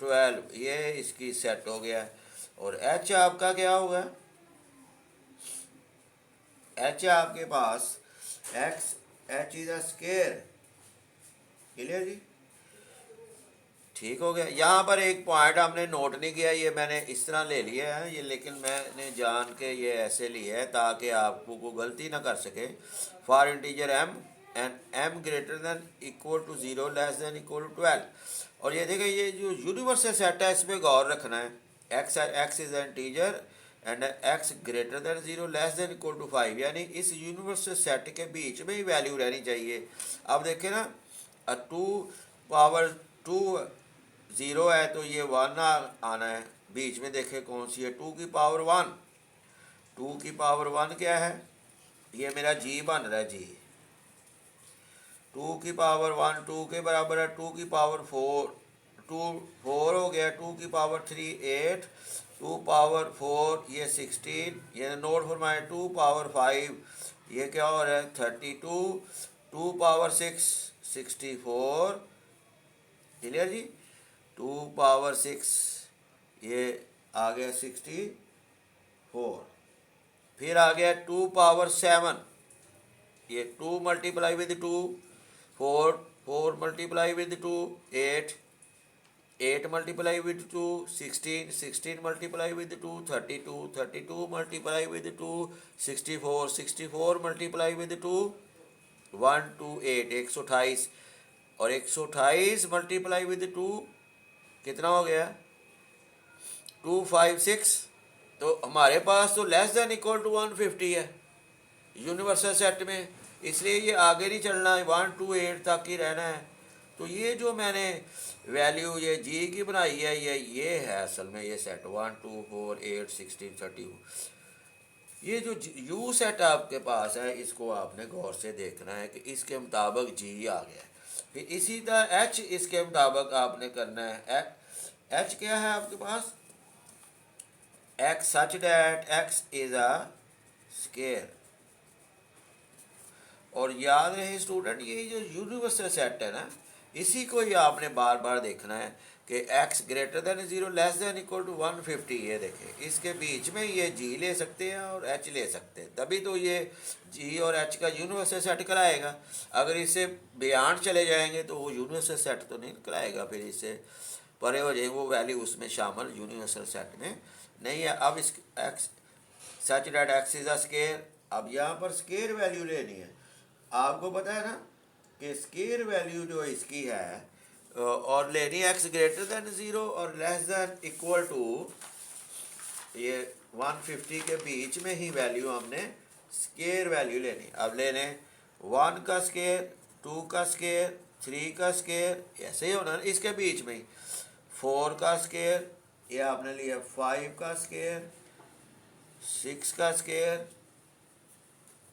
12 ये इसकी सेट हो गया। और h आपका क्या होगा? h आपके पास h is a square, clear जी, ठीक हो गया। यहाँ पर एक पॉइंट हमने नोट नहीं किया, ये मैंने इस तरह ले लिया है ये, लेकिन मैंने जान के ये ऐसे लिया है ताकि आपको को गलती ना कर सके। For integer m and m greater than equal to 0 less than equal to 12। और ये देखिए ये जो यूनिवर्सल सेट है इसमें गौर रखना है। x is an integer and x greater than 0 less than equal to 5, यानी इस यूनिवर्सल सेट के बीच में ही वैल्यू रहनी चाहिए। अब देखें ना, 2 पावर 2 0 है तो ये 1 आना है। बीच में देखें कौन सी है? 2 की पावर 1। 2 की पावर 1 क्या है? ये मेरा जी बन रहा है जी। 2 की पावर 1 2 के बराबर है। 2 की पावर 4 2 4 हो गया। 2 की पावर 3 8 2 पावर 4 ये 16। ये नोट फरमाए 2 पावर 5 ये क्या हो रहा है? 32 2 पावर 6 64, क्लियर जी। 2 पावर 6 ये आ गया 64। फिर आ गया 2 पावर 7, ये 2 multiply with 2 4 4 multiply with 2 8 8 multiply with 2 16 16 multiply with 2 32 32 multiply with 2 64 64 multiply with 2 128 128 और 128 मल्टीप्लाई विद 2 कितना हो गया? 256। तो हमारे पास तो लेस देन इक्वल टू 150 है यूनिवर्सल सेट में, इसलिए ये आगे नहीं चलना है, 1 2 8 तक ही रहना है। तो ये जो मैंने वैल्यू ये जी की बनाई है ये है असल में ये सेट 1 2 4 8 16 32। ये जो यू सेट आपके पास है इसको आपने गौर से देखना है कि इसके मुताबिक जी आ गया है। फिर इसी तरह एच इसके मुताबिक आपने करना है। एच क्या है आपके पास? X such that X is a square. और याद रहे स्टूडेंट, ये जो यूनिवर्सल सेट है ना, इसी को ही आपने बार बार देखना है कि x greater than 0 less than equal to 150। ये देखें, इसके बीच में ये g ले सकते हैं और h ले सकते हैं, तभी तो ये g और h का यूनिवर्सल सेट कराएगा। अगर इससे बियॉन्ड चले जाएंगे तो वो यूनिवर्सल सेट तो नहीं कराएगा, फिर इससे परे हो जाए, वो वैल्यू उसमें शामिल यूनिवर्सल सेट में नहीं है। अब इस x such that x is a square. अब यहाँ पर स्केयर वैल्यू लेनी है। आपको पता है ना कि स्केयर वैल्यू जो इसकी है और लेनी x ग्रेटर दैन 0 और लेस दैन इक्वल टू ये 150 के बीच में ही वैल्यू हमने स्केयर वैल्यू लेनी। अब ले लें 1 का स्केयर, 2 का स्केयर, 3 का स्केयर, ऐसे ही होना इसके बीच में ही। 4 का स्केयर, ये आपने लिया 5 का स्केयर, 6 का स्केयर,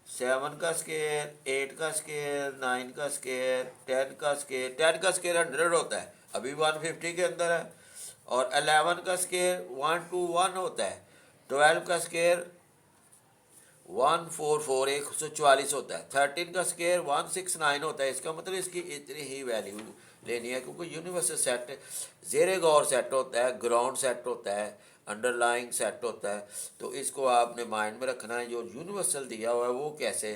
7 का स्केयर, 8 का स्केयर, 9 का स्केयर, 10 का स्केयर। 10 का स्केयर 100 होता है, अभी 150 के अंदर है। और 11 का स्केयर 1 to 1 होता है। 12 का स्केयर 144 144 होता है। 13 का स्केयर 169 होता है। इसका मतलब इसकी इतनी ही वैल्यू लेनी है, क्योंकि यूनिवर्सल सेट ज़ेरे गौर सेट होता है, ग्राउंड सेट होता है, अंडरलाइंग सेट होता है। तो इसको आपने माइंड में रखना है, जो यूनिवर्सल दिया हुआ है वो कैसे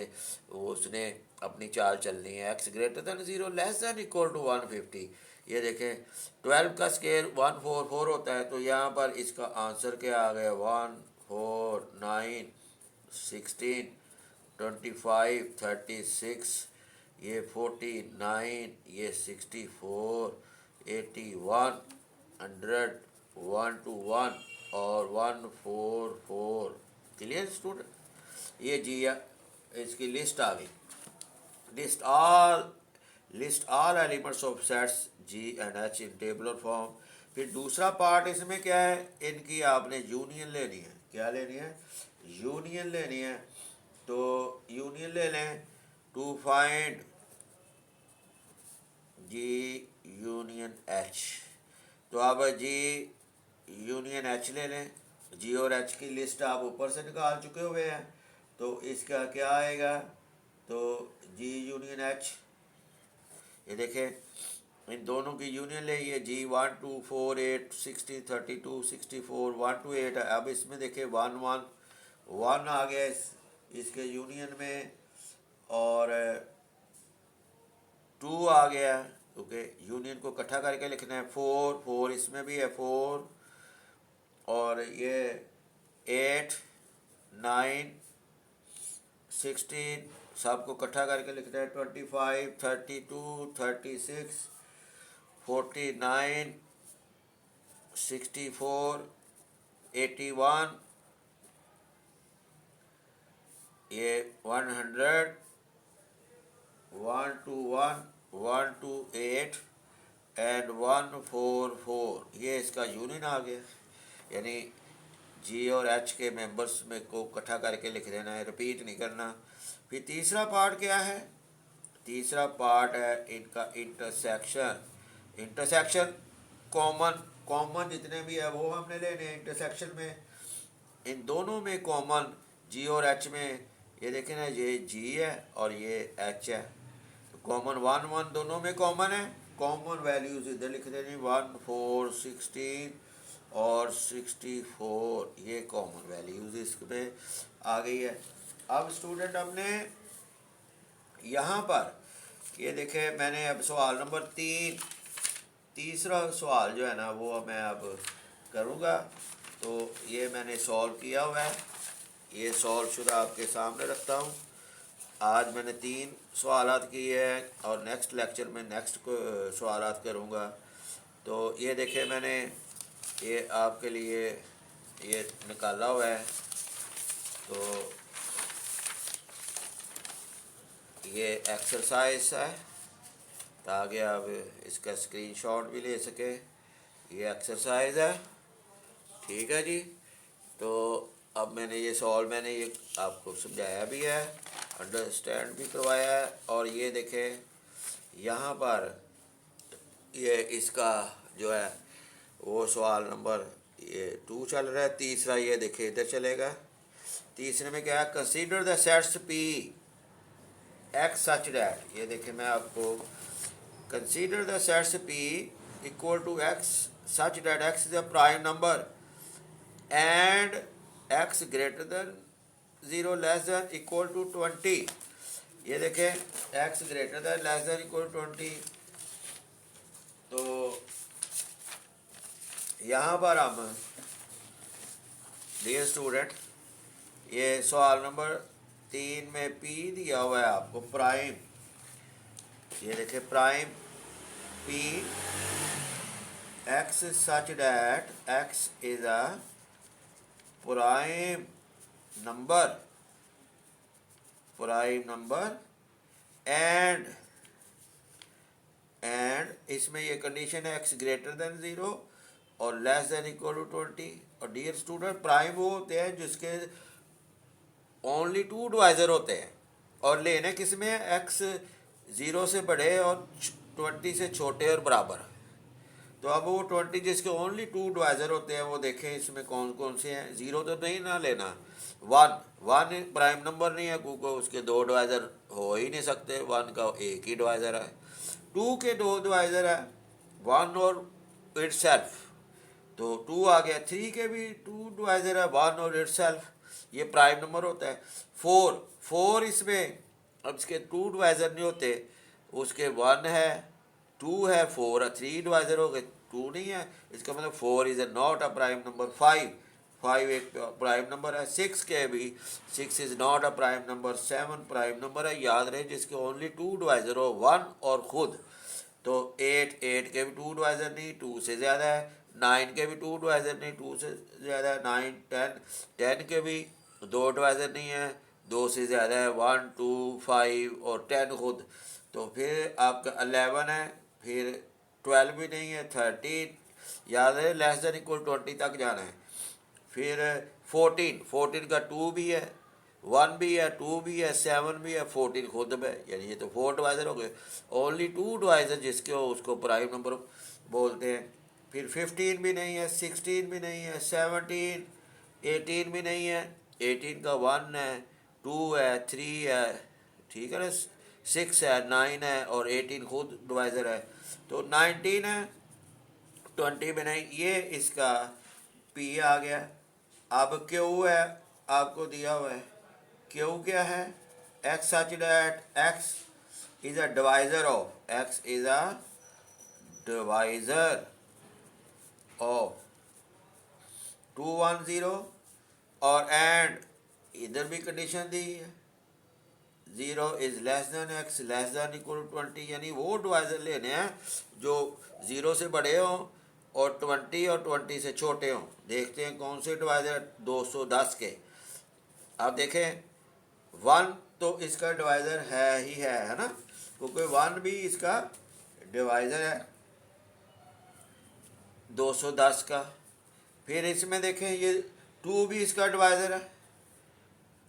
वो उसने अपनी चाल चलनी है। x greater than 0 less than equal to 150। ये देखें 12 का स्केयर 144 होता है, तो यहाँ पर इसका आंसर क्या आ गया 1 4 9 16 25 36, ये 49, ये 64, 81, 100, 1 to 1 और 144। क्लियर स्टूडेंट, ये जी इसकी लिस्ट आ गई। List all elements of sets G and H in tabular form. फिर दूसरा पार्ट इसमें क्या है, इनकी आपने यूनियन लेनी है। क्या लेनी है, यूनियन लेनी है। तो यूनियन ले लें to find G union H. तो अब जी यूनियन एच ले लें। जी और एच की लिस्ट आप ऊपर से निकाल चुके हुए हैं, तो इसका क्या आएगा, तो जी यूनियन एच, ये देखें इन दोनों की यूनियन ले, ये जी 1 2 4 8 60 32 64 1 to 8 है। अब इसमें देखें 1 1 1 आ गया इसके यूनियन में, और 2 आ गया, क्योंकि यूनियन को इकट्ठा करके लिखना है। 4 4 इसमें भी है 4, और ये 8 9 16 सबको इकट्ठा करके लिखना है। 25 32 36 49 64 81, ये 100 1 to 1 1 to 8 एंड 144। ये इसका यूनियन आ गया, यानी जी और एच के मेंबर्स में को इकट्ठा करके लिख देना है, रिपीट नहीं करना। फिर तीसरा पार्ट क्या है, तीसरा पार्ट है इनका इंटरसेक्शन। इंटरसेक्शन कॉमन जितने भी है वो हमने लेने हैं। इंटरसेक्शन में इन दोनों में कॉमन जी और एच में, ये देखें ना, ये जी है और ये एच है, तो कॉमन 1 1 दोनों में कॉमन है। कॉमन वैल्यूज इधर लिख देनी 1 4 16 और 64, ये कॉमन वैल्यूज इसमें आ गई है। अब स्टूडेंट हमने यहाँ पर ये देखे, मैंने अब सवाल नंबर 3, तीसरा सवाल जो है ना वो मैं अब करूँगा। तो ये मैंने सॉल्व किया हुआ है, ये सॉल्व शुदा आपके सामने रखता हूँ। आज मैंने 3 सवालात किए हैं और नेक्स्ट लेक्चर में नेक्स्ट सवालात करूँगा। तो ये देखे मैंने ये आपके लिए ये निकाला हुआ है। तो ये एक्सरसाइज है, ताकि आप इसका स्क्रीनशॉट भी ले सके। ये एक्सरसाइज है, ठीक है जी। तो अब मैंने ये सॉल्व मैंने ये आपको समझाया भी है, अंडरस्टैंड भी करवाया है। और ये देखें यहाँ पर ये इसका जो है वो सवाल नंबर ये 2 चल रहा है। तीसरा ये देखें इधर चलेगा। तीसरे में क्या है, consider the sets P X such that, ये देखें मैं आपको, consider the sets P equal to X such that X is a prime number and X greater than 0 less than equal to 20। ये देखें X greater than less than equal to 20, तो यहाँ पर हम डियर स्टूडेंट, ये सवाल number 3 में P दिया हुआ है आपको प्राइम, ये देखें prime P X such that X is a prime number and इसमें ये कंडीशन है एक्स ग्रेटर देन 0 और लेस देन इक्वल टू 20। और डियर स्टूडेंट प्राइम वो होते हैं जिसके ओनली 2 डिवाइजर होते हैं, और लेने किस में एक्स 0 से बड़े और 20 से छोटे और बराबर। तो अब वो 20 जिसके ओनली 2 डिवाइजर होते हैं वो देखें इसमें कौन कौन से हैं। 0 तो नहीं ना लेना, 1 प्राइम नंबर नहीं है क्योंकि उसके 2 डिवाइजर हो ही नहीं सकते, 1 का एक ही डिवाइजर है। 2 के 2 डिवाइजर है, 1 और इटसेल्फ, तो 2 आ गया। 3 के भी 2 डिवाइजर है, 1 और इटसेल्फ, ये प्राइम नंबर होता है। 4 इसमें अब इसके 2 डिवाइजर नहीं होते, उसके 1 है 2 है 4 है, 3 डिवाइजर हो गए, 2 नहीं है, इसका मतलब 4 is not a prime number. 5 एक प्राइम नंबर है। 6 के भी 6 is not a prime number. 7 prime number है, याद रहे जिसके ओनली 2 डिवाइजर हो, 1 और खुद। तो 8 के भी 2 डिवाइजर नहीं, 2 से ज़्यादा है। 9 के भी 2 डिवाइजर नहीं, 2 से ज़्यादा है। 9 10 के भी 2 डिवाइजर नहीं है, 2 से ज़्यादा है। 1 2 5 और 10 खुद। तो फिर आपका 11 है, फिर 12 भी नहीं है, 13, याद है लेस देन इक्वल 20 तक जाना है। फिर 14 का 2 भी है, 1 भी है, 2 भी है, 7 भी है, 14 खुद में, यानी ये तो 4 डिवाइजर हो गए। ओनली 2 डिवाइजर जिसके हो उसको प्राइम नंबर बोलते हैं। फिर 15 भी नहीं है, 16 भी नहीं है, 17 18 भी नहीं है, 18 का 1 है, 2 है, 3 है, ठीक है ना, 6 है, 9 है और 18 खुद डिवाइजर है, तो 19 है। 20 में नहीं, ये इसका पी आ गया। अब क्यू है, आपको दिया हुआ है क्यू क्या है, x such that X is a divisor of, X is a divisor of 210, और एंड इधर भी कंडीशन दी है 0 is less than X less than equal to 20, यानी वो डिवाइजर लेने हैं जो 0 से बड़े हों और 20 और 20 से छोटे हों। देखते हैं कौन से डिवाइजर 210 के। आप देखें 1 तो इसका डिवाइजर है ही है ना, क्योंकि 1 भी इसका डिवाइजर है 210 का। फिर इसमें देखें ये 2 भी इसका डिवाइजर है,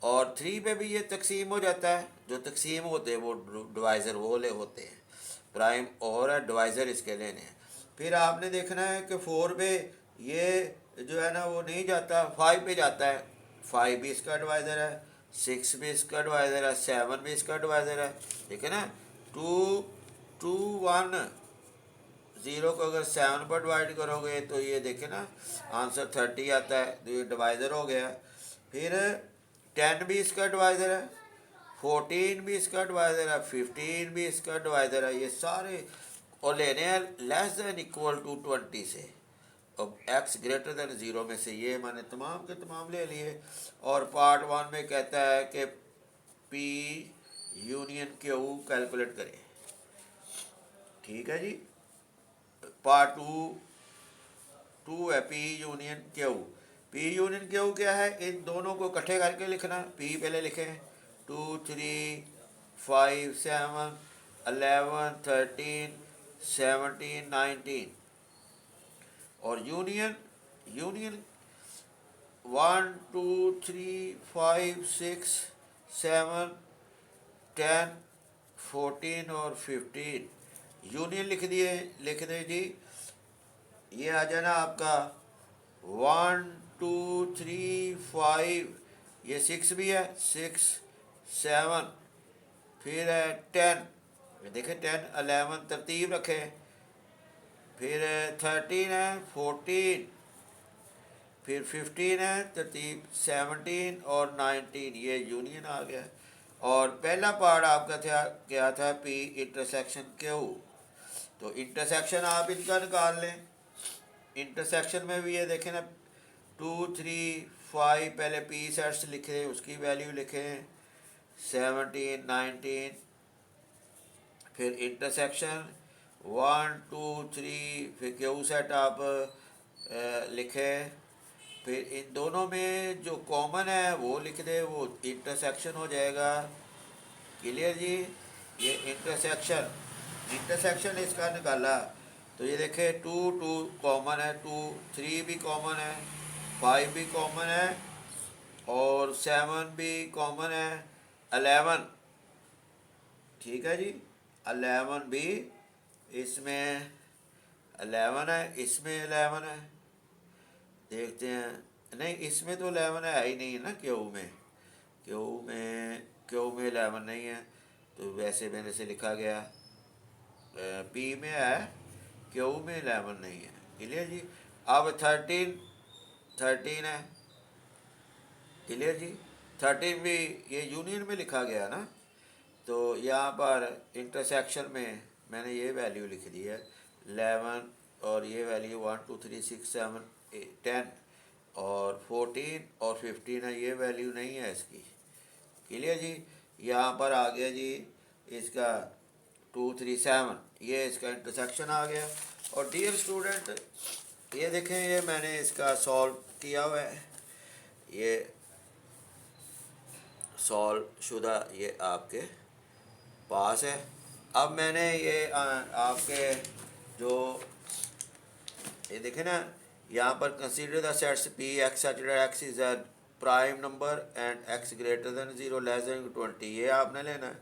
और 3 पे भी ये तकसीम हो जाता है। जो तकसीम होते हैं वो डिवाइज़र वो ले होते हैं, प्राइम और डिवाइज़र इसके लेने हैं। फिर आपने देखना है कि 4 पे ये जो है ना वो नहीं जाता, 5 पे जाता है, 5 भी इसका डिवाइज़र है, 6 भी इसका डिवाइज़र है, 7 भी इसका डिवाइज़र है, ठीक है ना। 2 2 1 0 को अगर 7 पर डिवाइड करोगे तो ये देखें ना आंसर 30 आता है, तो ये डिवाइज़र हो गया। फिर 10 भी इसका डिवाइज़र है, 14 भी इसका डिवाइज़र है, 15 भी इसका डिवाइज़र है, ये सारे और लेने हैं लेस देन इक्वल टू 20 से। अब एक्स ग्रेटर देन 0 में से ये मैंने तमाम के तमाम ले लिए। और पार्ट 1 में कहता है कि पी यूनियन क्यू कैलकुलेट करें, ठीक है जी। पार्ट 2 है P union Q. P union Q क्या है, इन दोनों को इकट्ठे करके लिखना। पी पहले लिखें 2 3 5 7 11 13 17 19, और यूनियन 1 2 3 5 6 7 10 14 और 15 यूनियन लिख दें जी। ये आ जाना आपका 1 2 3 5, ये 6 भी है, 6 7 फिर है 10, देखें 10 11 तरतीब रखें, फिर 13 है 14, फिर 15 है तरतीब 17 और 19, ये यूनियन आ गया। और पहला पार्ट आपका था क्या था, पी इंटरसेक्शन क्यू। तो इंटरसेक्शन आप इनका निकाल लें। इंटरसेक्शन में भी ये देखें ना 2 3 5 पहले पी सेट्स लिखे, उसकी वैल्यू लिखें 17 19, फिर इंटरसेक्शन 1 2 3, फिर क्यू सेट आप लिखें, फिर इन दोनों में जो कॉमन है वो लिख दे, वो इंटरसेक्शन हो जाएगा। क्लियर जी। ये इंटरसेक्शन, इंटरसेक्शन इसका निकाला तो ये देखें 2 2 कॉमन है, 2 3 भी कॉमन है, 5 भी कॉमन है और 7 भी कॉमन है, 11, ठीक है जी, 11 भी इसमें 11 है, इसमें 11 है। देखते हैं, नहीं इसमें तो 11 है ही नहीं है ना, क्यू में, क्यू में 11 नहीं है, तो वैसे मैंने से लिखा गया पी में है, क्यू में 11 नहीं है। क्लियर जी। अब 13 है, क्लियर जी। 13 भी ये यूनियन में लिखा गया ना, तो यहाँ पर इंटरसेक्शन में मैंने ये वैल्यू लिख दी है 11, और ये वैल्यू 1 2 3 6 7 10 और 14 और 15 है, ये वैल्यू नहीं है इसकी। क्लियर जी। यहाँ पर आ गया जी इसका 2 3 7, ये इसका इंटरसेक्शन आ गया। और डियर स्टूडेंट ये देखें, ये मैंने इसका सॉल्व किया हुआ है, ये सॉल्व शुदा ये आपके पास है। अब मैंने ये आपके जो ये देखें ना, यहाँ पर consider the sets P X such that X is a prime number and X greater than 0 less then 20, ये आपने लेना है।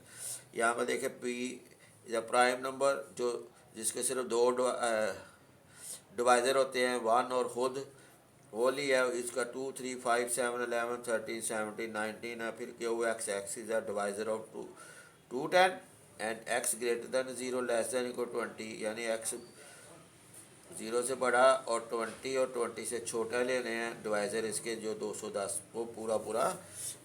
यहाँ पर देखें P is a prime number जो जिसके सिर्फ दो डिवाइज़र होते हैं, 1 और खुद होली है, इसका 2 3 5 7 11 13 17 19 है। फिर Q x x is a divisor of 2 10 and X greater than 0 less than equal 20, यानी एक्स 0 से बड़ा और 20 और 20 से छोटा लेने हैं डिवाइज़र इसके, जो 210 वो पूरा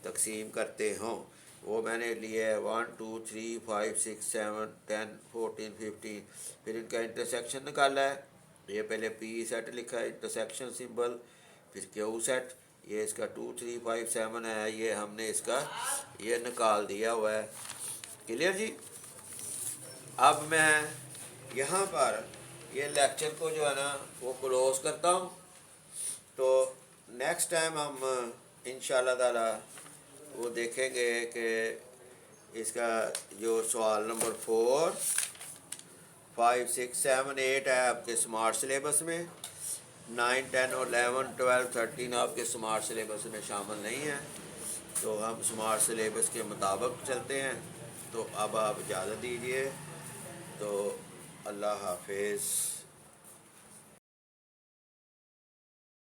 तकसीम करते हों, वो मैंने लिए है 1 2 3 5 6 7 10 14 15। फिर इनका इंटरसेक्शन निकाला है, ये पहले पी सेट लिखा है इंटरसेक्शन सिंबल, फिर क्यू सेट, ये इसका 2 3 5 7 है, ये हमने इसका ये निकाल दिया हुआ है। क्लियर जी। अब मैं यहाँ पर ये लेक्चर को जो है ना वो क्लोज करता हूँ, तो नेक्स्ट टाइम हम इंशाल्लाह ताला वो देखेंगे कि इसका जो सवाल नंबर 4 5 6 7 8 है आपके स्मार्ट सिलेबस में, 9 10 और 11 12 13 आपके स्मार्ट सिलेबस में शामिल नहीं है, तो हम स्मार्ट सिलेबस के मुताबिक चलते हैं। तो अब आप इजाज़त दीजिए, तो अल्लाह हाफिज़।